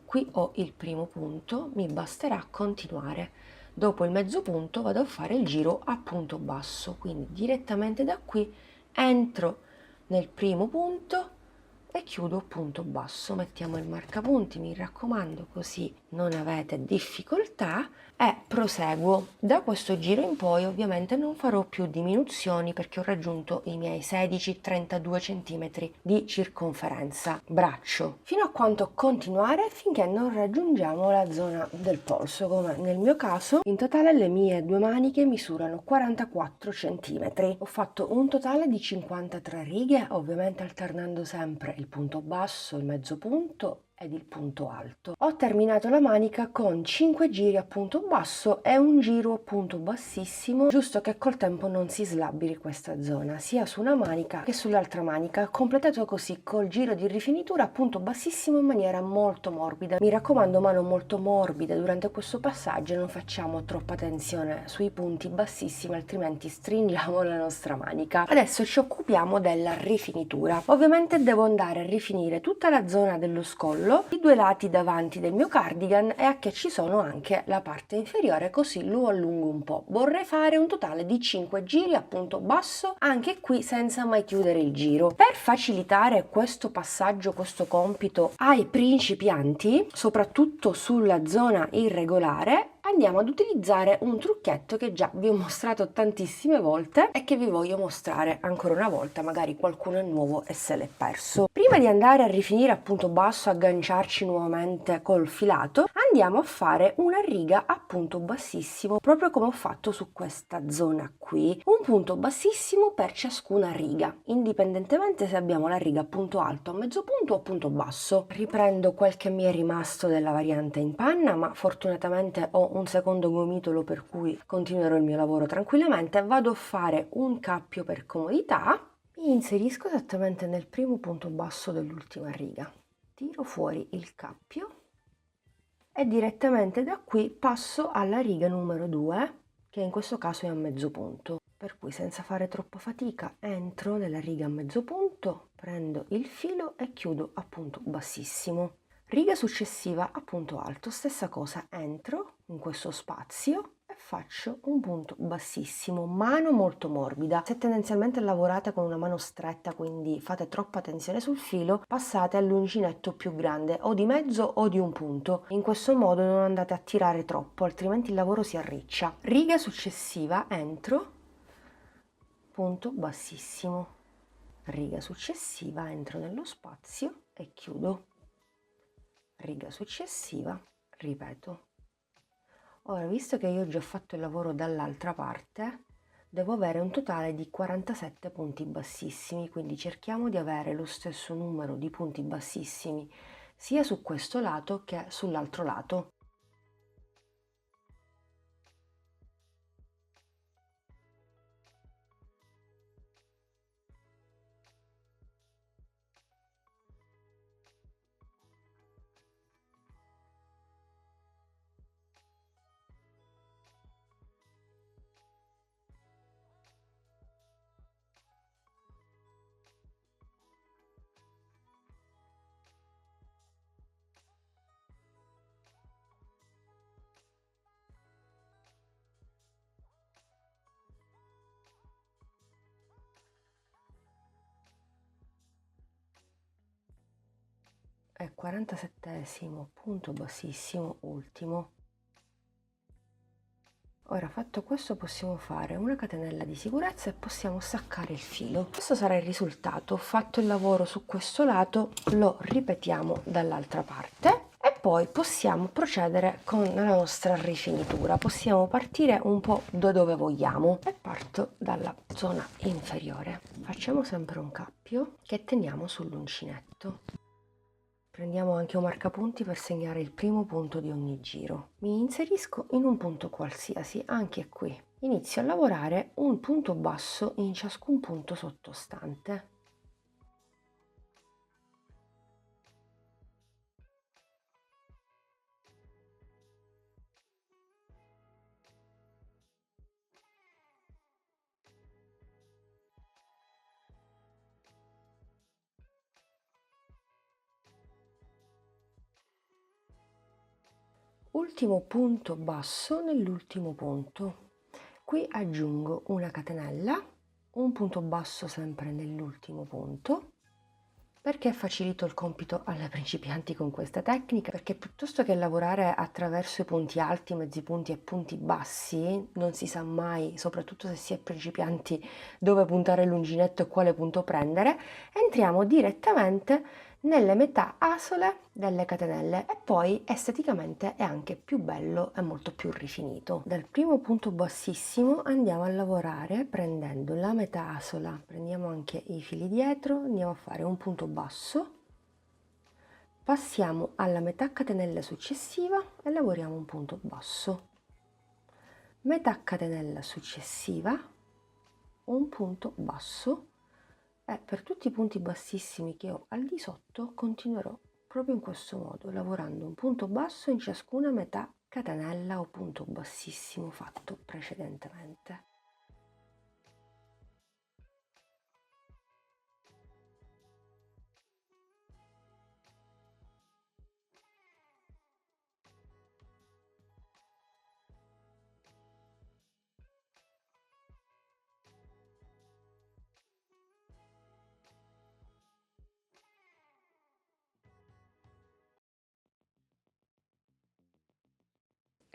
Qui ho il primo punto, mi basterà continuare. Dopo il mezzo punto vado a fare il giro a punto basso, quindi direttamente da qui entro nel primo punto e chiudo punto basso. Mettiamo il marcapunti, mi raccomando, così non avete difficoltà, e proseguo. Da questo giro in poi ovviamente non farò più diminuzioni perché ho raggiunto i miei 16-32 cm di circonferenza braccio, fino a quanto continuare finché non raggiungiamo la zona del polso, come nel mio caso. In totale le mie due maniche misurano 44 cm. Ho fatto un totale di 53 righe, ovviamente alternando sempre il punto basso, il mezzo punto ed il punto alto. Ho terminato la manica con 5 giri a punto basso e un giro a punto bassissimo, giusto che col tempo non si slabiri questa zona sia su una manica che sull'altra manica, completato così col giro di rifinitura a punto bassissimo in maniera molto morbida. Mi raccomando, mano molto morbida durante questo passaggio, non facciamo troppa tensione sui punti bassissimi, altrimenti stringiamo la nostra manica. Adesso ci occupiamo della rifinitura. Ovviamente devo andare a rifinire tutta la zona dello scollo, i due lati davanti del mio cardigan e a che ci sono anche la parte inferiore, così lo allungo un po'. Vorrei fare un totale di 5 giri a punto basso, anche qui senza mai chiudere il giro. Per facilitare questo passaggio, questo compito ai principianti, soprattutto sulla zona irregolare, andiamo ad utilizzare un trucchetto che già vi ho mostrato tantissime volte e che vi voglio mostrare ancora una volta, magari qualcuno è nuovo e se l'è perso. Prima di andare a rifinire a punto basso, agganciarci nuovamente col filato, andiamo a fare una riga a punto bassissimo, proprio come ho fatto su questa zona qui. Un punto bassissimo per ciascuna riga, indipendentemente se abbiamo la riga a punto alto, a mezzo punto o a punto basso. Riprendo quel che mi è rimasto della variante in panna, ma fortunatamente ho un secondo gomitolo per cui continuerò il mio lavoro tranquillamente. Vado a fare un cappio per comodità, mi inserisco esattamente nel primo punto basso dell'ultima riga, tiro fuori il cappio e direttamente da qui passo alla riga numero 2, che in questo caso è a mezzo punto, per cui senza fare troppa fatica entro nella riga a mezzo punto, prendo il filo e chiudo a punto bassissimo. Riga successiva a punto alto, stessa cosa, entro in questo spazio e faccio un punto bassissimo, mano molto morbida. Se tendenzialmente lavorate con una mano stretta, quindi fate troppa tensione sul filo, passate all'uncinetto più grande o di mezzo o di un punto. In questo modo non andate a tirare troppo, altrimenti il lavoro si arriccia. Riga successiva, entro, punto bassissimo. Riga successiva, entro nello spazio e chiudo. Riga successiva, ripeto. Ora, visto che io ho già fatto il lavoro dall'altra parte, devo avere un totale di 47 punti bassissimi, quindi cerchiamo di avere lo stesso numero di punti bassissimi sia su questo lato che sull'altro lato. E 47esimo punto bassissimo, ultimo. Ora, fatto questo, possiamo fare una catenella di sicurezza e possiamo staccare il filo. Questo sarà il risultato. Ho fatto il lavoro su questo lato, lo ripetiamo dall'altra parte e poi possiamo procedere con la nostra rifinitura. Possiamo partire un po' da dove vogliamo e parto dalla zona inferiore. Facciamo sempre un cappio che teniamo sull'uncinetto. Prendiamo anche un marcapunti per segnare il primo punto di ogni giro. Mi inserisco in un punto qualsiasi, anche qui. Inizio a lavorare un punto basso in ciascun punto sottostante. Ultimo punto basso nell'ultimo punto. Qui aggiungo una catenella, un punto basso sempre nell'ultimo punto. Perché facilito il compito alle principianti con questa tecnica? Perché piuttosto che lavorare attraverso i punti alti, mezzi punti e punti bassi, non si sa mai, soprattutto se si è principianti, dove puntare l'uncinetto e quale punto prendere, entriamo direttamente nelle metà asole delle catenelle e poi esteticamente è anche più bello e molto più rifinito. Dal primo punto bassissimo andiamo a lavorare prendendo la metà asola, prendiamo anche i fili dietro, andiamo a fare un punto basso, passiamo alla metà catenella successiva e lavoriamo un punto basso, metà catenella successiva, un punto basso. E per tutti i punti bassissimi che ho al di sotto continuerò proprio in questo modo, lavorando un punto basso in ciascuna metà catenella o punto bassissimo fatto precedentemente.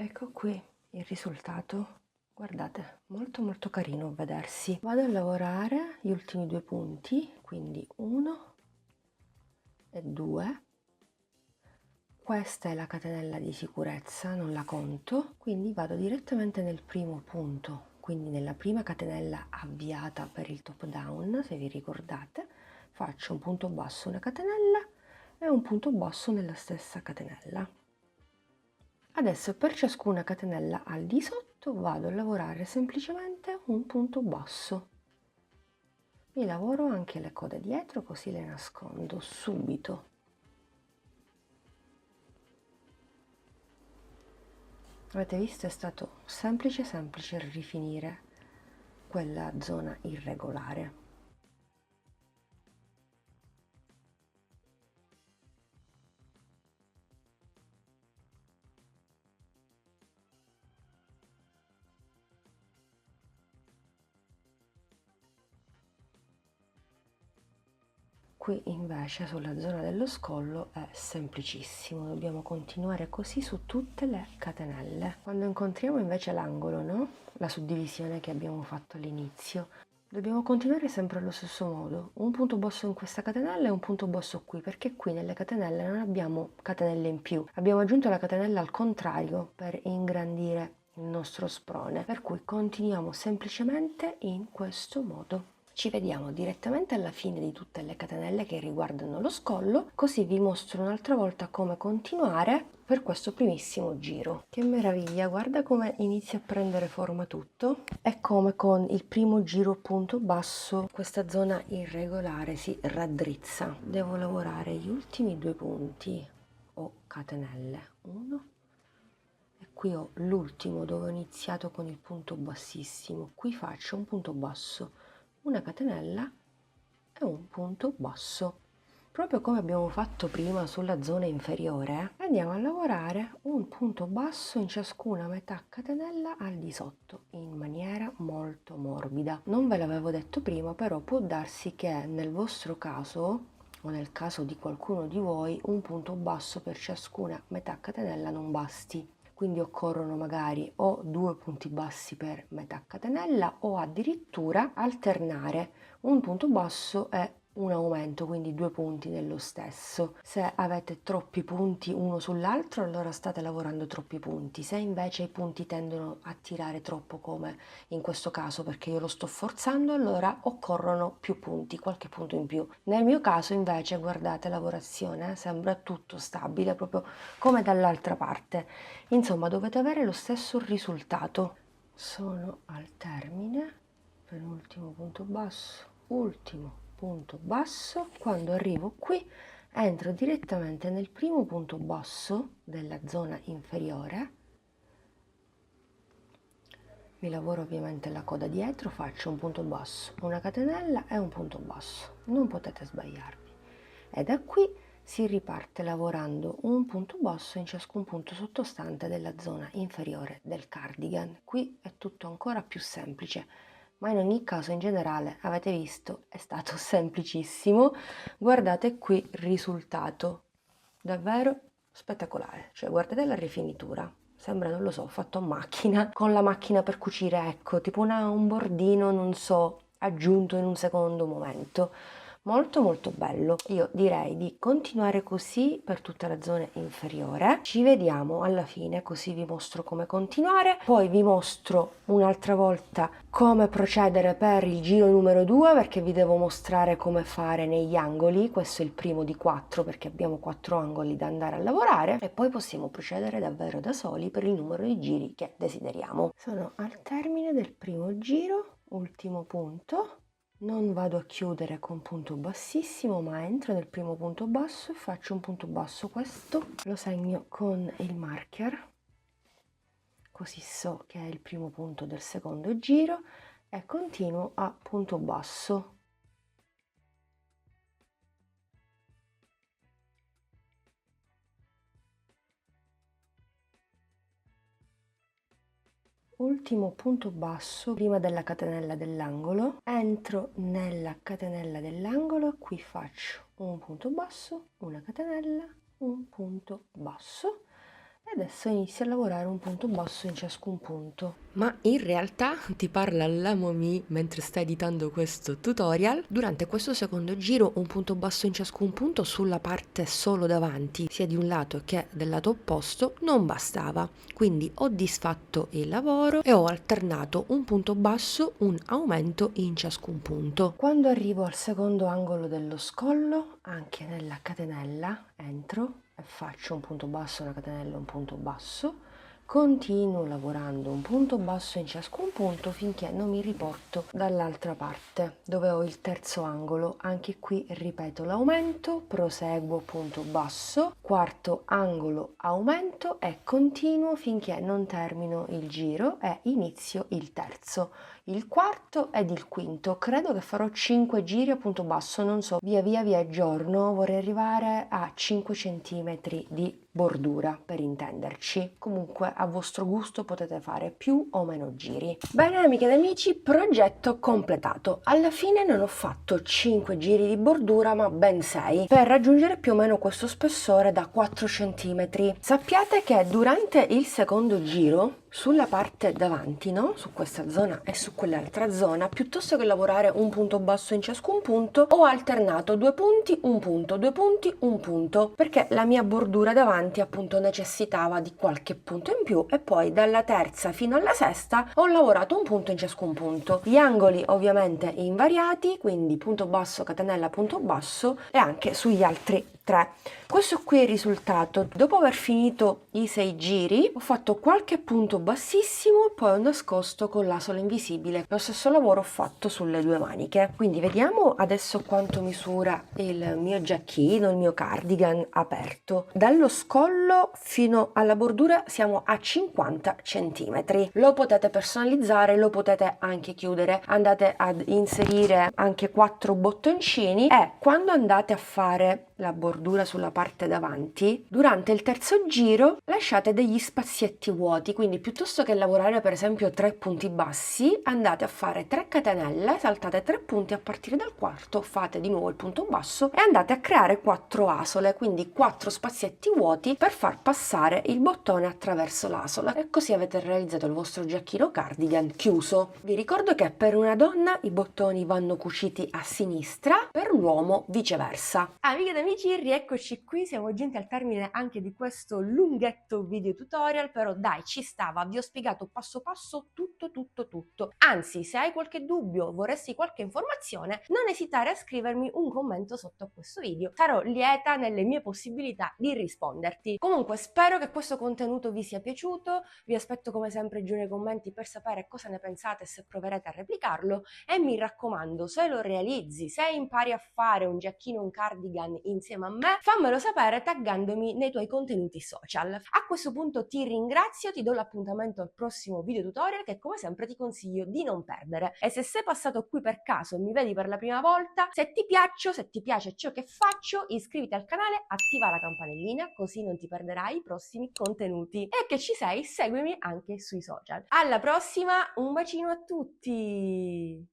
Ecco qui il risultato. Guardate, molto carino a vedersi. Vado a lavorare gli ultimi due punti, quindi 1 e 2. Questa è la catenella di sicurezza, non la conto, quindi vado direttamente nel primo punto, quindi nella prima catenella avviata per il top down, se vi ricordate, faccio un punto basso, una catenella e un punto basso nella stessa catenella. Adesso per ciascuna catenella al di sotto vado a lavorare semplicemente un punto basso. Mi lavoro anche le code dietro così le nascondo subito. Avete visto? È stato semplice rifinire quella zona irregolare. Qui invece sulla zona dello scollo è semplicissimo, dobbiamo continuare così su tutte le catenelle. Quando incontriamo invece l'angolo, no? La suddivisione che abbiamo fatto all'inizio, dobbiamo continuare sempre allo stesso modo, un punto basso in questa catenella e un punto basso qui, perché qui nelle catenelle non abbiamo catenelle in più, abbiamo aggiunto la catenella al contrario per ingrandire il nostro sprone, per cui continuiamo semplicemente in questo modo. Ci vediamo direttamente alla fine di tutte le catenelle che riguardano lo scollo, così vi mostro un'altra volta come continuare per questo primissimo giro. Che meraviglia, guarda come inizia a prendere forma tutto. È come con il primo giro punto basso questa zona irregolare si raddrizza. Devo lavorare gli ultimi 2 punti o catenelle, 1 e qui ho l'ultimo dove ho iniziato con il punto bassissimo. Qui faccio un punto basso, una catenella e un punto basso, proprio come abbiamo fatto prima sulla zona inferiore. Andiamo a lavorare un punto basso in ciascuna metà catenella al di sotto in maniera molto morbida. Non ve l'avevo detto prima, però può darsi che nel vostro caso o nel caso di qualcuno di voi un punto basso per ciascuna metà catenella non basti, quindi occorrono magari o 2 punti bassi per metà catenella o addirittura alternare un punto basso e un aumento, quindi 2 punti nello stesso. Se avete troppi punti uno sull'altro, allora state lavorando troppi punti. Se invece i punti tendono a tirare troppo, come in questo caso perché io lo sto forzando, allora occorrono più punti, qualche punto in più. Nel mio caso invece, guardate, lavorazione, sembra tutto stabile, proprio come dall'altra parte. Insomma, dovete avere lo stesso risultato. Sono al termine, penultimo punto basso, ultimo punto basso. Quando arrivo qui entro direttamente nel primo punto basso della zona inferiore, mi lavoro ovviamente la coda dietro, faccio un punto basso, una catenella e un punto basso, non potete sbagliarvi, e da qui si riparte lavorando un punto basso in ciascun punto sottostante della zona inferiore del cardigan. Qui è tutto ancora più semplice, ma in ogni caso in generale avete visto è stato semplicissimo. Guardate qui il risultato, davvero spettacolare, cioè guardate la rifinitura, sembra, non lo so, fatto a macchina, con la macchina per cucire, ecco, tipo un bordino, non so, aggiunto in un secondo momento. Molto molto bello. Io direi di continuare così per tutta la zona inferiore. Ci vediamo alla fine, così vi mostro come continuare, poi vi mostro un'altra volta come procedere per il giro numero 2, perché vi devo mostrare come fare negli angoli. Questo è il primo di 4 perché abbiamo 4 angoli da andare a lavorare, e poi possiamo procedere davvero da soli per il numero di giri che desideriamo. Sono al termine del primo giro, ultimo punto. Non vado a chiudere con punto bassissimo, ma entro nel primo punto basso e faccio un punto basso. Questo lo segno con il marker, così so che è il primo punto del secondo giro, e continuo a punto basso. Ultimo punto basso prima della catenella dell'angolo, entro nella catenella dell'angolo e qui faccio un punto basso, una catenella, un punto basso, e adesso inizio a lavorare un punto basso in ciascun punto. Ma in realtà ti parla la Momi mentre sta editando questo tutorial. Durante questo secondo giro un punto basso in ciascun punto sulla parte solo davanti, sia di un lato che del lato opposto, non bastava, quindi ho disfatto il lavoro e ho alternato un punto basso, un aumento in ciascun punto. Quando arrivo al secondo angolo dello scollo, anche nella catenella entro e faccio un punto basso, una catenella, un punto basso. Continuo lavorando un punto basso in ciascun punto finché non mi riporto dall'altra parte dove ho il terzo angolo. Anche qui ripeto l'aumento, proseguo punto basso, quarto angolo, aumento, e continuo finché non termino il giro e inizio il terzo. il quarto ed il quinto. Credo che farò 5 giri a punto basso, non so, via via vi aggiorno. Vorrei arrivare a 5 centimetri di bordura, per intenderci. Comunque a vostro gusto potete fare più o meno giri. Bene amiche ed amici, progetto completato. Alla fine non ho fatto 5 giri di bordura ma ben 6 per raggiungere più o meno questo spessore da 4 centimetri. Sappiate che durante il secondo giro sulla parte davanti, no? Su questa zona e su quell'altra zona, piuttosto che lavorare un punto basso in ciascun punto, ho alternato 2 punti, un punto, 2 punti, un punto, perché la mia bordura davanti appunto necessitava di qualche punto in più, e poi dalla terza fino alla sesta ho lavorato un punto in ciascun punto. Gli angoli ovviamente invariati, quindi punto basso, catenella, punto basso, e anche sugli altri 3. Questo qui è il risultato. Dopo aver finito i 6 giri ho fatto qualche punto bassissimo e poi ho nascosto con l'asola invisibile. Lo stesso lavoro ho fatto sulle 2 maniche. Quindi vediamo adesso quanto misura il mio giacchino, il mio cardigan aperto. Dallo scollo fino alla bordura siamo a 50 cm. Lo potete personalizzare, lo potete anche chiudere. Andate ad inserire anche 4 bottoncini, e quando andate a fare la bordura sulla parte davanti, durante il terzo giro lasciate degli spazietti vuoti, quindi piuttosto che lavorare per esempio 3 punti bassi, andate a fare 3 catenelle, saltate 3 punti, a partire dal quarto fate di nuovo il punto basso e andate a creare 4 asole, quindi 4 spazietti vuoti per far passare il bottone attraverso l'asola, e così avete realizzato il vostro giacchino cardigan chiuso. Vi ricordo che per una donna i bottoni vanno cuciti a sinistra, per l'uomo viceversa. Amiche ed amici, rieccoci qui, siamo giunti al termine anche di questo lunghetto video tutorial, però dai, ci stava, vi ho spiegato passo passo tutto. Anzi, se hai qualche dubbio, vorresti qualche informazione, non esitare a scrivermi un commento sotto a questo video, sarò lieta nelle mie possibilità di risponderti. Comunque spero che questo contenuto vi sia piaciuto, vi aspetto come sempre giù nei commenti per sapere cosa ne pensate e se proverete a replicarlo, e mi raccomando, se lo realizzi, se impari a fare un giacchino, un cardigan insieme a me, fammelo sapere taggandomi nei tuoi contenuti social. A questo punto ti ringrazio, ti do l'appuntamento al prossimo video tutorial che come sempre ti consiglio di non perdere, e se sei passato qui per caso e mi vedi per la prima volta, se ti piaccio, se ti piace ciò che faccio, iscriviti al canale, attiva la campanellina così non ti perderai i prossimi contenuti, e che ci sei, seguimi anche sui social. Alla prossima, un bacino a tutti!